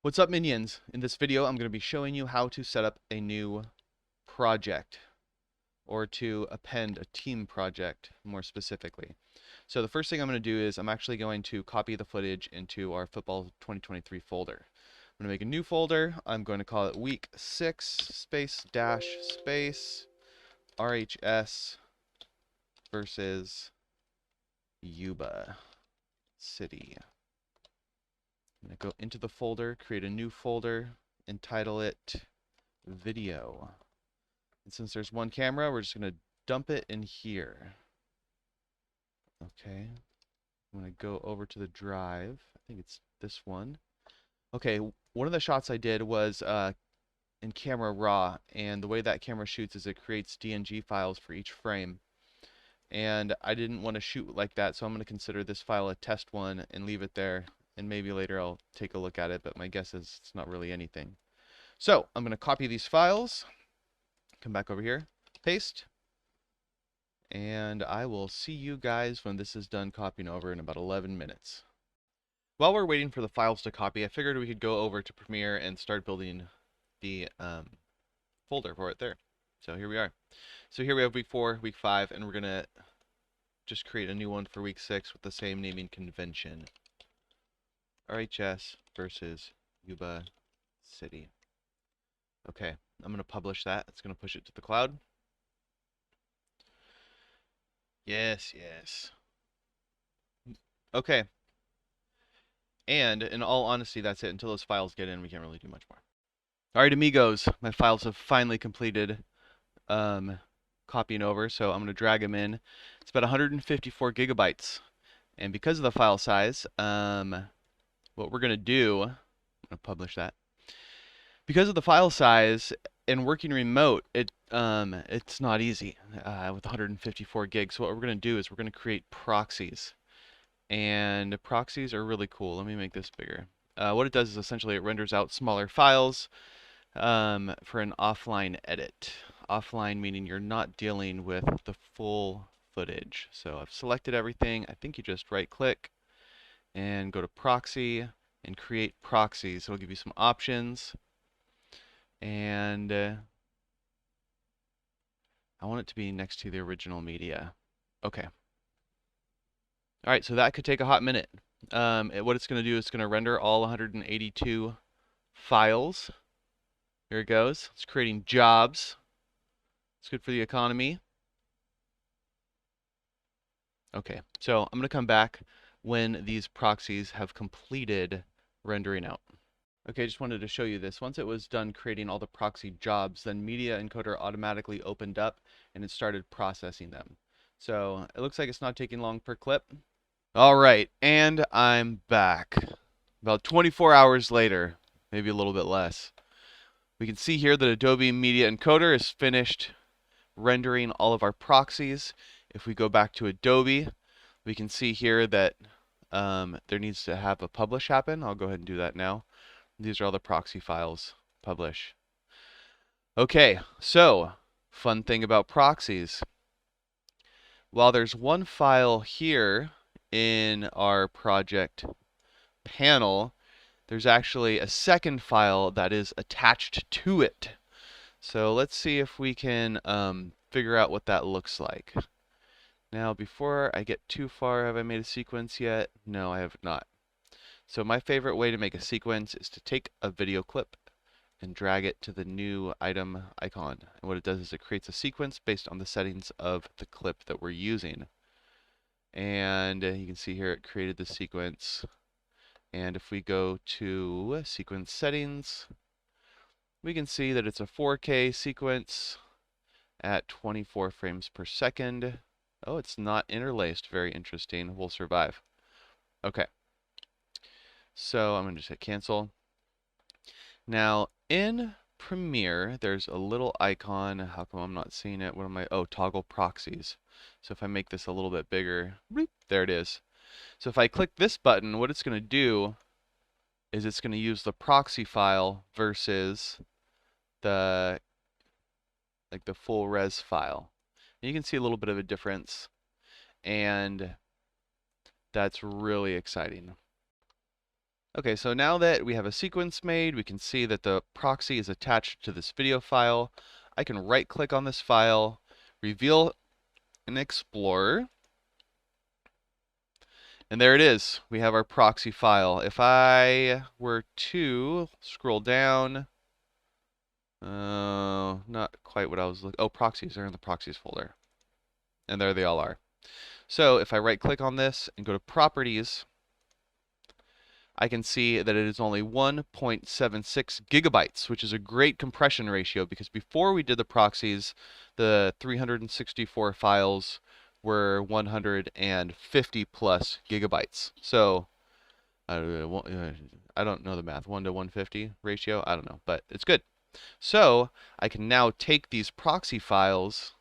What's up, minions? In this video, I'm going to be showing you how to set up a new project, or to append a team project more specifically. So the first thing I'm going to do is I'm actually going to copy the footage into our football 2023 folder. I'm going to make a new folder. I'm going to call it week 6 space dash space RHS versus Yuba City. I'm going to go into the folder, create a new folder, entitle it video. And since there's one camera, we're just going to dump it in here. Okay. I'm going to go over to the drive. I think it's this one. Okay, one of the shots I did was in camera raw, and the way that camera shoots is it creates DNG files for each frame. And I didn't want to shoot like that, so I'm going to consider this file a test one and leave it there. And maybe later I'll take a look at it, but my guess is it's not really anything. So I'm going to copy these files, come back over here, paste, and I will see you guys when this is done copying over in about 11 minutes. While we're waiting for the files to copy, I figured we could go over to Premiere and start building the folder for it there. So here we are. So here we have week 4, week 5, and we're going to just create a new one for week 6 with the same naming convention. RHS versus Yuba City. Okay, I'm going to publish that. It's going to push it to the cloud. Yes, yes. Okay. And in all honesty, that's it. Until those files get in, we can't really do much more. All right, amigos, my files have finally completed copying over, so I'm going to drag them in. It's about 154 gigabytes. And because of the file size, what we're going to do, I'm going to publish that. Because of the file size and working remote, it's not easy with 154 gigs. So what we're going to do is we're going to create proxies. And proxies are really cool. Let me make this bigger. What it does is essentially it renders out smaller files for an offline edit. Offline meaning you're not dealing with the full footage. So I've selected everything. I think you just right click and go to proxy and create proxies. So it'll give you some options. And I want it to be next to the original media. Okay. All right, so that could take a hot minute. What it's going to do is it's going to render all 182 files. Here it goes. It's creating jobs. It's good for the economy. Okay, so I'm going to come back when these proxies have completed rendering out. Okay, just wanted to show you this. Once it was done creating all the proxy jobs, then Media Encoder automatically opened up and it started processing them. So it looks like it's not taking long per clip. All right, and I'm back. About 24 hours later, maybe a little bit less. We can see here that Adobe Media Encoder is finished rendering all of our proxies. If we go back to Adobe, we can see here that there needs to have a publish happen. I'll go ahead and do that now. These are all the proxy files. Publish. Okay, so fun thing about proxies. While there's one file here in our project panel, there's actually a second file that is attached to it. So let's see if we can figure out what that looks like. Now, before I get too far, have I made a sequence yet? No, I have not. So my favorite way to make a sequence is to take a video clip and drag it to the new item icon. And what it does is it creates a sequence based on the settings of the clip that we're using. And you can see here it created the sequence. And if we go to sequence settings, we can see that it's a 4K sequence at 24 frames per second. Oh, it's not interlaced. Very interesting. We'll survive. Okay. So I'm going to just hit cancel. Now in Premiere, there's a little icon. How come I'm not seeing it? What am I? Oh, toggle proxies. So if I make this a little bit bigger, bloop, there it is. So if I click this button, what it's going to do is it's going to use the proxy file versus the full res file. And you can see a little bit of a difference, and that's really exciting. Okay, so now that we have a sequence made, we can see that the proxy is attached to this video file. I can right click on this file, reveal in Explorer, and there it is. We have our proxy file. If I were to scroll down, not quite what I was looking. Oh, proxies are in the proxies folder, and there they all are. So if I right click on this and go to properties, I can see that it is only 1.76 gigabytes, which is a great compression ratio because before we did the proxies, the 364 files were 150 plus gigabytes. So I don't know the math, 1 to 150 ratio, I don't know, but it's good. So I can now take these proxy files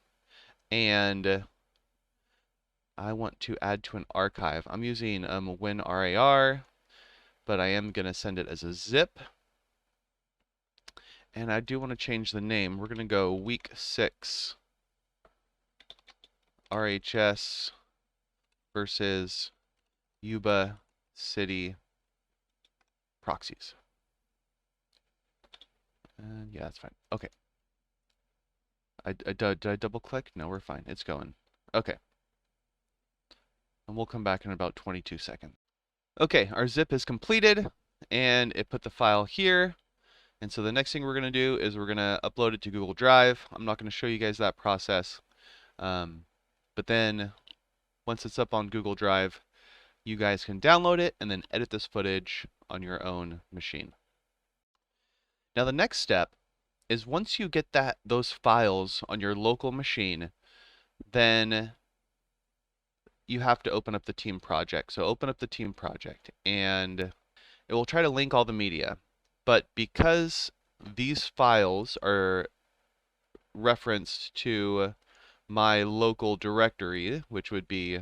and I want to add to an archive. I'm using WinRAR, but I am going to send it as a zip. And I do want to change the name. We're going to go week 6 RHS versus Yuba City proxies. And yeah, that's fine. Okay. Did I double click? No, we're fine. It's going. Okay. And we'll come back in about 22 seconds. Okay, our zip is completed and it put the file here. And so the next thing we're going to do is we're going to upload it to Google Drive. I'm not going to show you guys that process. But then once it's up on Google Drive, you guys can download it and then edit this footage on your own machine. Now the next step is once you get those files on your local machine, then you have to open up the team project. So open up the team project and it will try to link all the media. But because these files are referenced to my local directory, which would be,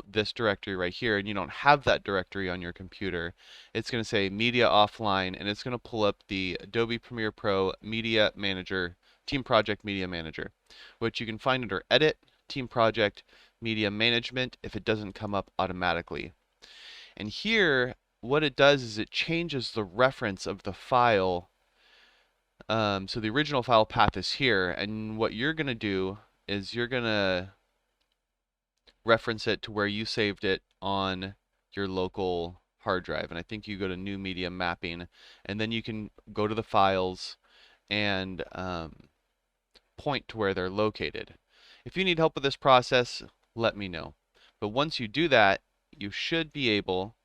this directory right here, and you don't have that directory on your computer, it's going to say media offline, and it's going to pull up the Adobe Premiere Pro Media Manager, Team Project Media Manager, which you can find under Edit, Team Project, Media Management if it doesn't come up automatically. And here, what it does is it changes the reference of the file. So the original file path is here, and what you're going to do is you're going to reference it to where you saved it on your local hard drive. And I think you go to New Media Mapping, and then you can go to the files and point to where they're located. If you need help with this process, let me know. But once you do that, you should be able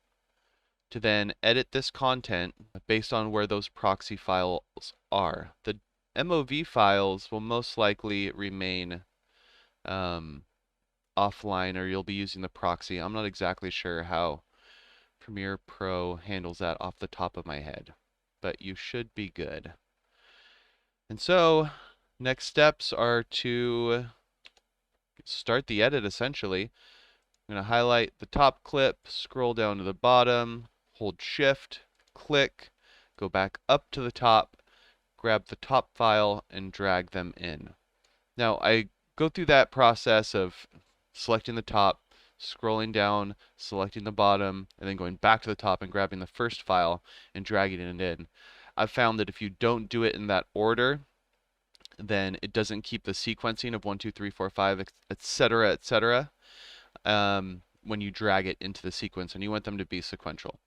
to then edit this content based on where those proxy files are. The MOV files will most likely remain offline, or you'll be using the proxy. I'm not exactly sure how Premiere Pro handles that off the top of my head, but you should be good. And so next steps are to start the edit essentially. I'm going to highlight the top clip, scroll down to the bottom, hold shift, click, go back up to the top, grab the top file and drag them in. Now I go through that process of selecting the top, scrolling down, selecting the bottom, and then going back to the top and grabbing the first file and dragging it in. I've found that if you don't do it in that order, then it doesn't keep the sequencing of 1, 2, 3, 4, 5, etc., etc. When you drag it into the sequence, and you want them to be sequential.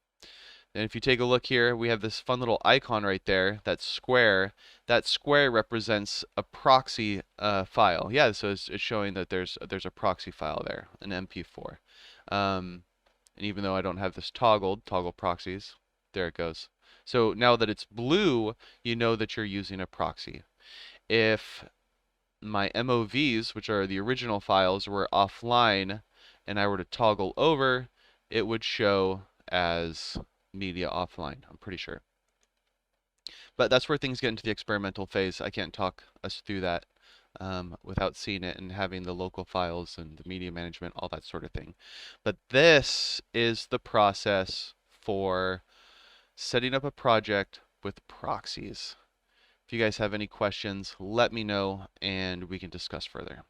And if you take a look here, we have this fun little icon right there, that square. That square represents a proxy file. Yeah, so it's showing that there's a proxy file there, an MP4. And even though I don't have this toggled, toggle proxies, there it goes. So now that it's blue, you know that you're using a proxy. If my MOVs, which are the original files, were offline, and I were to toggle over, it would show as media offline, I'm pretty sure. But that's where things get into the experimental phase. I can't talk us through that without seeing it and having the local files and the media management, all that sort of thing. But this is the process for setting up a project with proxies. If you guys have any questions, let me know and we can discuss further.